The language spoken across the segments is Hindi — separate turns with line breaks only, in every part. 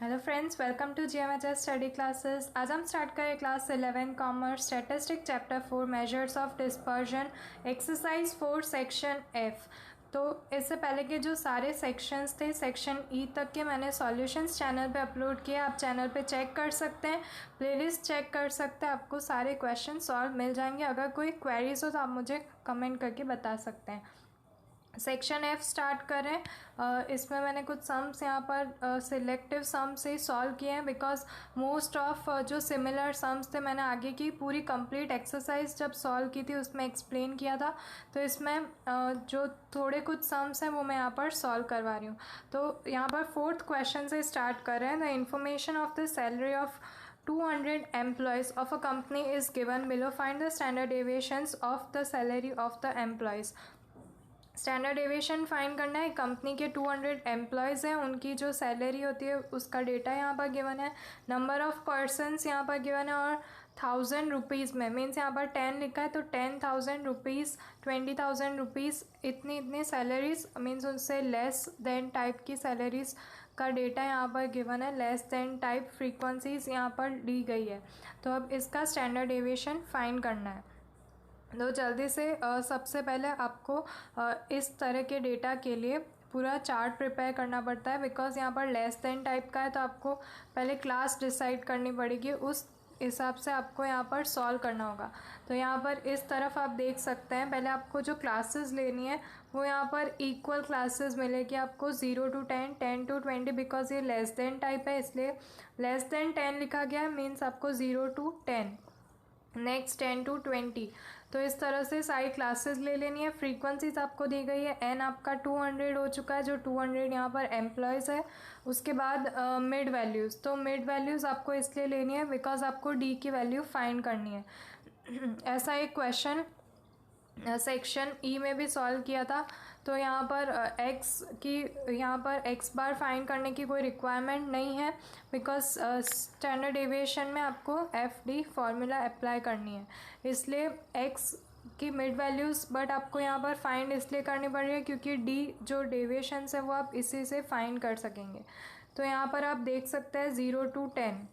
Hello friends, welcome to GMHS study classes. आज हम स्टार्ट करें class 11 commerce statistic chapter 4 measures of dispersion exercise 4 section F। तो इससे पहले के जो सारे सेक्शंस थे सेक्शन E तक के मैंने सॉल्यूशंस चैनल पे अपलोड किए। आप चैनल पे चेक कर सकते हैं, प्लेलिस्ट चेक कर सकते हैं, आपको सारे क्वेश्चन सॉल्व मिल जाएंगे। अगर कोई क्वेरीज हो तो आप मुझे कमेंट करके बता सकते हैं। सेक्शन F स्टार्ट करें। इसमें मैंने कुछ सम्स यहाँ पर सिलेक्टिव सम से सॉल्व किए हैं, बिकॉज मोस्ट ऑफ जो सिमिलर सम्स थे मैंने आगे की पूरी कंप्लीट एक्सरसाइज जब सॉल्व की थी उसमें एक्सप्लेन किया था। तो इसमें जो थोड़े कुछ सम्स हैं वो मैं यहाँ पर सॉल्व करवा रही हूँ। तो यहाँ पर फोर्थ क्वेश्चन से स्टार्ट कर रहे हैं। The information of the salary of 200 employees of a company is given below. Find the standard deviations of the salary of the employees. Standard deviation find करना है। कंपनी के 200 एम्प्लॉयज़ हैं, उनकी जो सैलरी होती है उसका डेटा यहाँ पर गिवन है। नंबर ऑफ़ पर्सनस यहाँ पर गिवन है और 1000 रुपीज़ में मीन्स यहाँ पर 10 लिखा है तो 10,000 रुपीज़, 20,000 रुपीज़, इतनी सैलरीज मीन्स उनसे लेस देन टाइप की सैलरीज़ का डेटा यहाँ पर गिवन है। लेस देन टाइप फ्रीक्वेंसीज यहाँ पर दी गई है। तो अब इसका स्टैंडर्ड डेविएशन फाइंड करना है। तो जल्दी से सबसे पहले आपको इस तरह के डेटा के लिए पूरा चार्ट प्रिपेयर करना पड़ता है, बिकॉज यहाँ पर लेस देन टाइप का है तो आपको पहले क्लास डिसाइड करनी पड़ेगी, उस हिसाब से आपको यहाँ पर सॉल्व करना होगा। तो यहाँ पर इस तरफ आप देख सकते हैं, पहले आपको जो क्लासेस लेनी है वो यहाँ पर इक्वल क्लासेस मिलेगी आपको 0 to 10, 10 to 20, बिकॉज ये लेस देन टाइप है इसलिए लेस देन 10 लिखा गया है। मीन्स आपको 0 to 10, नेक्स्ट 10 to 20। तो इस तरह से सारी क्लासेस ले लेनी है। फ्रीक्वेंसीज आपको दी गई है। एन आपका 200 हो चुका है, जो 200 यहाँ पर एम्प्लॉयज़ है। उसके बाद मिड वैल्यूज़, तो मिड वैल्यूज़ आपको इसलिए लेनी है बिकॉज आपको डी की वैल्यू फाइंड करनी है। ऐसा एक क्वेश्चन सेक्शन ई में भी सॉल्व किया था। तो यहाँ पर यहाँ पर एक्स बार फाइंड करने की कोई रिक्वायरमेंट नहीं है, बिकॉज स्टैंडर्ड डेविएशन में आपको एफ डी फार्मूला अप्लाई करनी है, इसलिए एक्स की मिड वैल्यूज़ बट आपको यहाँ पर फाइंड इसलिए करनी पड़ रही है क्योंकि डी जो डेविएशंस है वो आप इसी से फाइंड कर सकेंगे। तो यहाँ पर आप देख सकते हैं 0 to 10,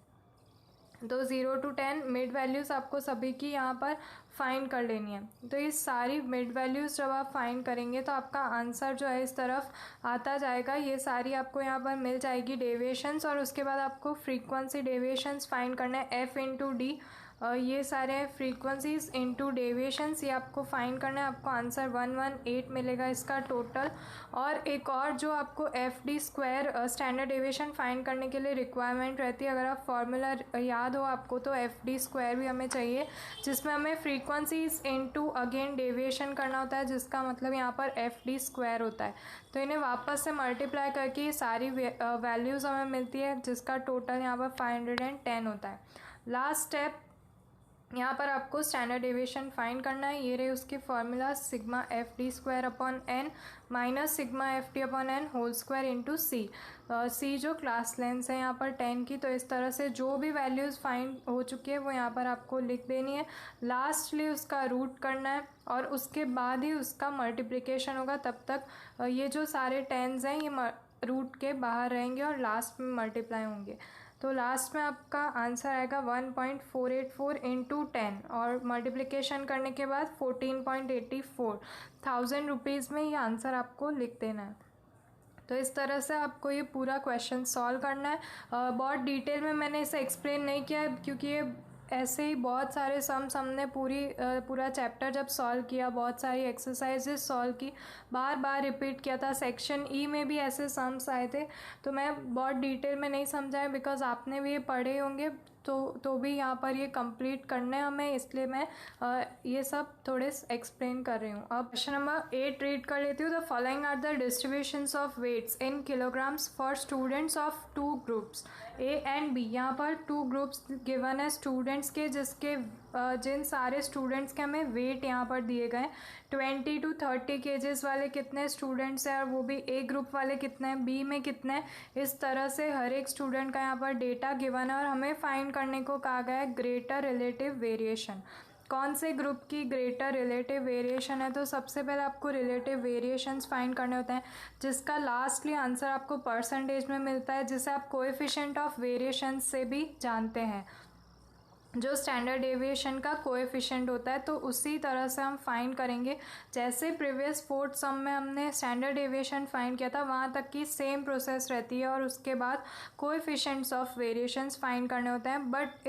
तो 0 to 10 मिड वैल्यूज़ आपको सभी की यहाँ पर फाइंड कर लेनी है। तो ये सारी मिड वैल्यूज़ जब आप फाइंड करेंगे तो आपका आंसर जो है इस तरफ आता जाएगा। ये सारी आपको यहाँ पर मिल जाएगी डेविएशंस, और उसके बाद आपको फ्रीक्वेंसी डेविएशंस फाइंड करना है एफ इंटू डी। ये सारे फ्रीक्वेंसीज इंटू डेविएशंस ये आपको फाइंड करना है। आपको आंसर 118 मिलेगा इसका टोटल। और एक और जो आपको F D square standard deviation find करने के लिए रिक्वायरमेंट रहती है, अगर आप फॉर्मूला याद हो आपको, तो एफ डी स्क्वायर भी हमें चाहिए, जिसमें हमें फ्रीक्वेंसीज इंटू अगेन डेविएशन करना होता है, जिसका मतलब यहाँ पर एफ डी स्क्वायर होता है। तो इन्हें वापस से मल्टीप्लाई करके सारी वैल्यूज़ हमें मिलती है, जिसका टोटल यहाँ पर 510 होता है। लास्ट स्टेप यहाँ पर आपको स्टैंडर्ड डेविएशन फाइंड करना है। ये रहे उसके formula, sigma F D square upon N minus sigma F D upon N whole square into C. C जो क्लास लेंथ है यहाँ पर 10 की। तो इस तरह से जो भी वैल्यूज़ फाइंड हो चुकी है वो यहाँ पर आपको लिख देनी है। लास्टली उसका रूट करना है और उसके बाद ही उसका मल्टीप्लिकेशन होगा। तब तक ये जो सारे टेंस हैं ये रूट के बाहर रहेंगे और लास्ट में मल्टीप्लाई होंगे। तो लास्ट में आपका आंसर आएगा 1.484 इंटू 10 और मल्टीप्लिकेशन करने के बाद 14.84 1000 रुपीज़ में ये आंसर आपको लिख देना है। तो इस तरह से आपको ये पूरा क्वेश्चन सॉल्व करना है। बहुत डिटेल में मैंने इसे एक्सप्लेन नहीं किया है क्योंकि ये ऐसे ही बहुत सारे सम्स हमने पूरा चैप्टर जब सॉल्व किया, बहुत सारी एक्सरसाइजेज सॉल्व की, बार बार रिपीट किया था। सेक्शन ई में भी ऐसे सम्स आए थे, तो मैं बहुत डिटेल में नहीं समझाया बिकॉज आपने भी ये पढ़े होंगे, तो भी यहाँ पर ये कंप्लीट करने हमें, इसलिए मैं ये सब थोड़े एक्सप्लेन कर रही हूँ। अब क्वेश्चन नंबर 8 रीड कर लेती हूँ। The following are the distributions of weights in kilograms for students of 2 groups A and B. यहाँ पर 2 ग्रुप्स गिवन है स्टूडेंट्स के, जिसके जिन सारे स्टूडेंट्स के हमें वेट यहाँ पर दिए गए हैं। 20 to 30 केजेस वाले कितने स्टूडेंट्स हैं और वो भी ए ग्रुप वाले कितने हैं, बी में कितने हैं, इस तरह से हर एक स्टूडेंट का यहाँ पर डेटा गिवन है और हमें फाइंड करने को कहा गया है ग्रेटर रिलेटिव वेरिएशन। कौन से ग्रुप की ग्रेटर रिलेटिव वेरिएशन है, तो सबसे पहले आपको रिलेटिव वेरिएशंस फाइंड करने होते हैं, जिसका लास्टली आंसर आपको परसेंटेज में मिलता है, जिसे आप कोएफिशिएंट ऑफ वेरिएशन से भी जानते हैं, जो स्टैंडर्ड डेविएशन का कोएफिशिएंट होता है। तो उसी तरह से हम फाइंड करेंगे, जैसे प्रीवियस फोर्थ सम में हमने स्टैंडर्ड डेविएशन फाइंड किया था, वहाँ तक की सेम प्रोसेस रहती है, और उसके बाद कोएफिशिएंट्स ऑफ वेरिएशंस फाइंड करने होते हैं। बट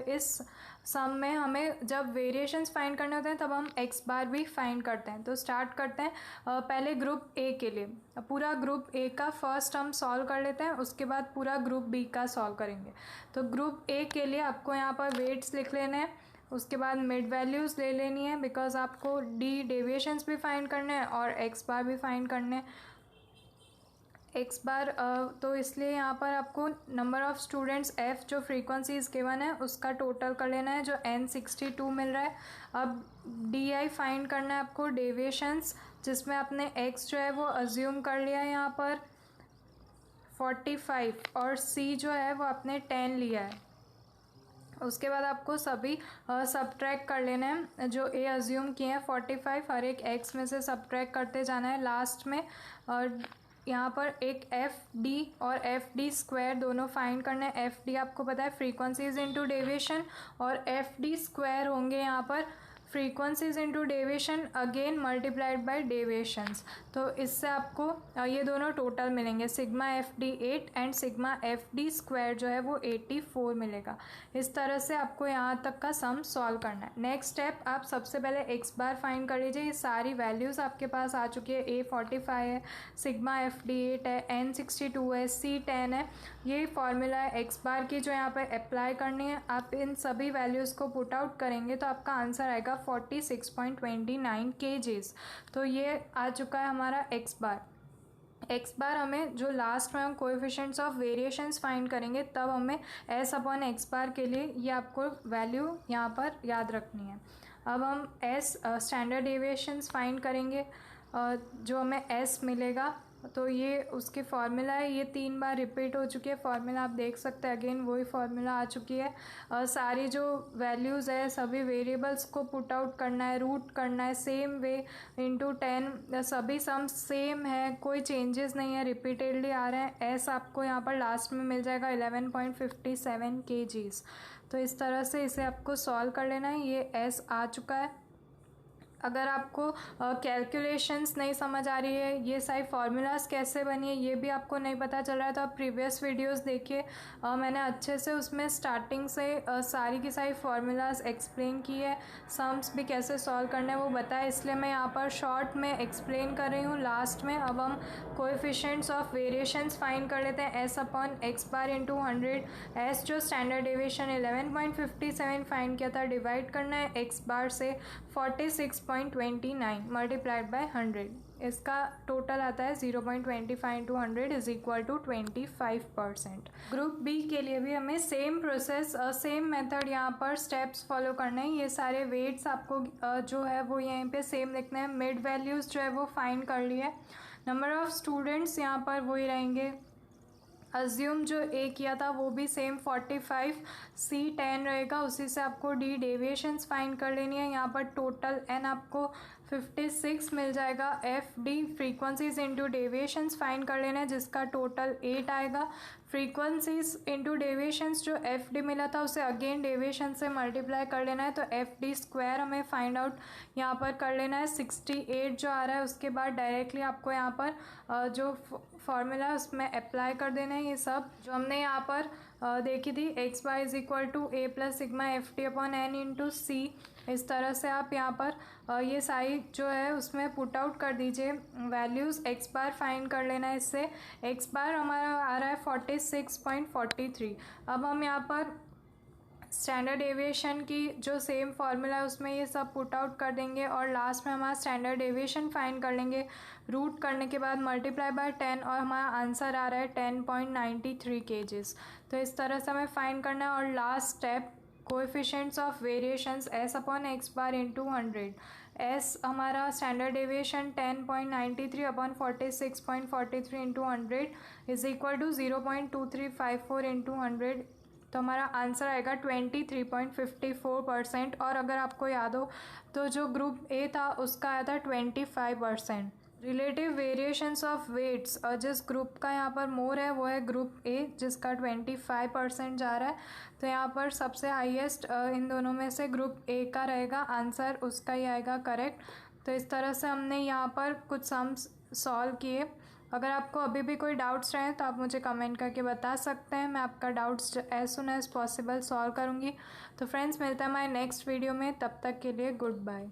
इस सम में हमें जब वेरिएशंस फाइंड करने होते हैं तब हम एक्स बार भी फाइंड करते हैं। तो स्टार्ट करते हैं पहले ग्रुप ए के लिए। पूरा ग्रुप ए का फर्स्ट हम सॉल्व कर लेते हैं, उसके बाद पूरा ग्रुप बी का सॉल्व करेंगे। तो ग्रुप ए के लिए आपको यहाँ पर वेट्स लिख लेने हैं, उसके बाद मिड वैल्यूज़ ले लेनी है, बिकॉज आपको डी डेविएशंस भी फाइंड करने हैं और एक्स बार भी फाइंड करने हैं। एक्स बार तो इसलिए यहाँ पर आपको नंबर ऑफ़ स्टूडेंट्स एफ़ जो फ्रीक्वेंसीज गिवन है उसका टोटल कर लेना है, जो N62 मिल रहा है। अब डी आई फाइंड करना है आपको डेविएशंस, जिसमें आपने एक्स जो है वो अज्यूम कर लिया है यहाँ पर 45 और सी जो है वो आपने 10 लिया है। उसके बाद आपको सभी सब्ट्रैक्ट कर लेना है, जो ए अज्यूम किए हैं 45 हर एक एक्स में से सब्ट्रैक्ट करते जाना है। लास्ट में यहाँ पर एक एफ डी और एफ डी स्क्वायर दोनों फाइंड करना है। एफ डी आपको पता है फ्रीक्वेंसीज इनटू डेविएशन, और एफ डी स्क्वायर होंगे यहाँ पर frequencies into deviation again multiplied by deviations. तो इससे आपको ये दोनों टोटल मिलेंगे, sigma F D 8 and sigma F D square जो है वो 84 मिलेगा। इस तरह से आपको यहाँ तक का सम सॉल्व करना है। नेक्स्ट स्टेप, आप सबसे पहले एक्स बार फाइंड कर लीजिए। ये सारी वैल्यूज़ आपके पास आ चुकी है। ए 45 है, सिग्मा एफ डी 8 है, N62 है, सी 10 है। ये फॉर्मूला है एक्स बार की जो यहाँ पर अप्लाई करनी है। आप इन सभी वैल्यूज़ को पुट आउट करेंगे तो आपका आंसर आएगा 46.29 kgs। तो ये आ चुका है हमारा एक्स बार। एक्स बार हमें जो लास्ट में हम कोएफिशिएंट्स ऑफ वेरिएशंस फाइंड करेंगे तब हमें एस अपॉन एक्स बार के लिए ये आपको वैल्यू यहाँ पर याद रखनी है। अब हम एस स्टैंडर्ड डेविएशंस फाइंड करेंगे, जो हमें एस मिलेगा। तो ये उसके फार्मूला है, ये 3 बार रिपीट हो चुकी है फार्मूला, आप देख सकते हैं अगेन वही फार्मूला आ चुकी है। सारी जो वैल्यूज़ है सभी वेरिएबल्स को पुट आउट करना है, रूट करना है सेम वे इंटू 10। सभी सम सेम है, कोई चेंजेस नहीं है, रिपीटेडली आ रहे हैं। एस आपको यहाँ पर लास्ट में मिल जाएगा 11.57 kgs। तो इस तरह से इसे आपको सॉल्व कर लेना है। ये एस आ चुका है। अगर आपको कैलकुलेशंस नहीं समझ आ रही है, ये सारी फार्मूलाज कैसे बनी है ये भी आपको नहीं पता चल रहा है, तो आप प्रीवियस वीडियोस देखिए। मैंने अच्छे से उसमें स्टार्टिंग से सारी की सारी फार्मूलाज एक्सप्लेन की है, सम्स भी कैसे सॉल्व करना है वो बताया, इसलिए मैं यहाँ पर शॉर्ट में एक्सप्लेन कर रही हूँ लास्ट में। अब हम कोएफिशिएंट्स ऑफ वेरिएशंस फाइंड कर लेते हैं। S upon X bar into 100, S जो स्टैंडर्ड डेविएशन 11.57 फाइंड किया था, डिवाइड करना है एक्स बार से 46.29 मल्टीप्लाइड बाय 100। इसका टोटल आता है 0.25 into 100 is equal to 25%। Group B के लिए भी हमें सेम प्रोसेस सेम मेथड यहाँ पर स्टेप्स फॉलो करना है। ये सारे वेट्स आपको जो है वो यहीं पे सेम लिखना है। मिड वैल्यूज़ जो है वो फाइंड कर लिए। नंबर ऑफ़ स्टूडेंट्स यहाँ पर वही रहेंगे। अज्यूम जो ए किया था वो भी सेम 45, सी 10 रहेगा, उसी से आपको डी डेविएशंस फाइंड कर लेनी है। यहाँ पर टोटल एन आपको 56 मिल जाएगा। F D frequencies into deviations find कर लेना है, जिसका टोटल 8 आएगा। फ्रीक्वेंसीज इंटू डेविएशंस जो एफ डी मिला था उसे अगेन डेविएशन से मल्टीप्लाई कर लेना है, तो एफ डी स्क्वायर हमें फाइंड आउट यहाँ पर कर लेना है 68 जो आ रहा है। उसके बाद डायरेक्टली आपको यहाँ पर जो फार्मूला है उसमें अप्लाई कर देना है। ये सब जो हमने यहाँ पर देखी थी, X Y is equal to A plus sigma F T upon N into C. इस तरह से आप यहाँ पर ये सारी जो है उसमें पुट आउट कर दीजिए वैल्यूज़। एक्स बार फाइंड कर लेना है। इससे एक्स बार हमारा आ रहा है 46.43। अब हम यहाँ पर स्टैंडर्ड डेविएशन की जो सेम फार्मूला है उसमें ये सब पुट आउट कर देंगे और लास्ट में हमारा स्टैंडर्ड डेविएशन फाइंड कर लेंगे। रूट करने के बाद मल्टीप्लाई बाय 10 और हमारा आंसर आ रहा है 10.93 kgs। तो इस तरह से हमें फाइंड करना है। और last step, coefficients of variations S upon X bar into 100। S हमारा standard deviation 10.93 upon 46.43 into 100 is equal to 0.2354 into 100 तो हमारा आंसर आएगा 23.54%। और अगर आपको याद हो तो जो ग्रुप ए था उसका आया था 25%। रिलेटिव वेरिएशंस ऑफ वेट्स, और जिस ग्रुप का यहाँ पर मोर है वो है ग्रुप ए जिसका 25% जा रहा है। तो यहाँ पर सबसे हाईएस्ट इन दोनों में से ग्रुप ए का रहेगा, आंसर उसका ही आएगा करेक्ट। तो इस तरह से हमने यहाँ पर कुछ सम्स सॉल्व किए। अगर आपको अभी भी कोई डाउट्स रहें तो आप मुझे कमेंट करके बता सकते हैं, मैं आपका doubts as soon as possible solve करूँगी। तो फ्रेंड्स मिलते हैं हमारे नेक्स्ट वीडियो में, तब तक के लिए गुड बाय।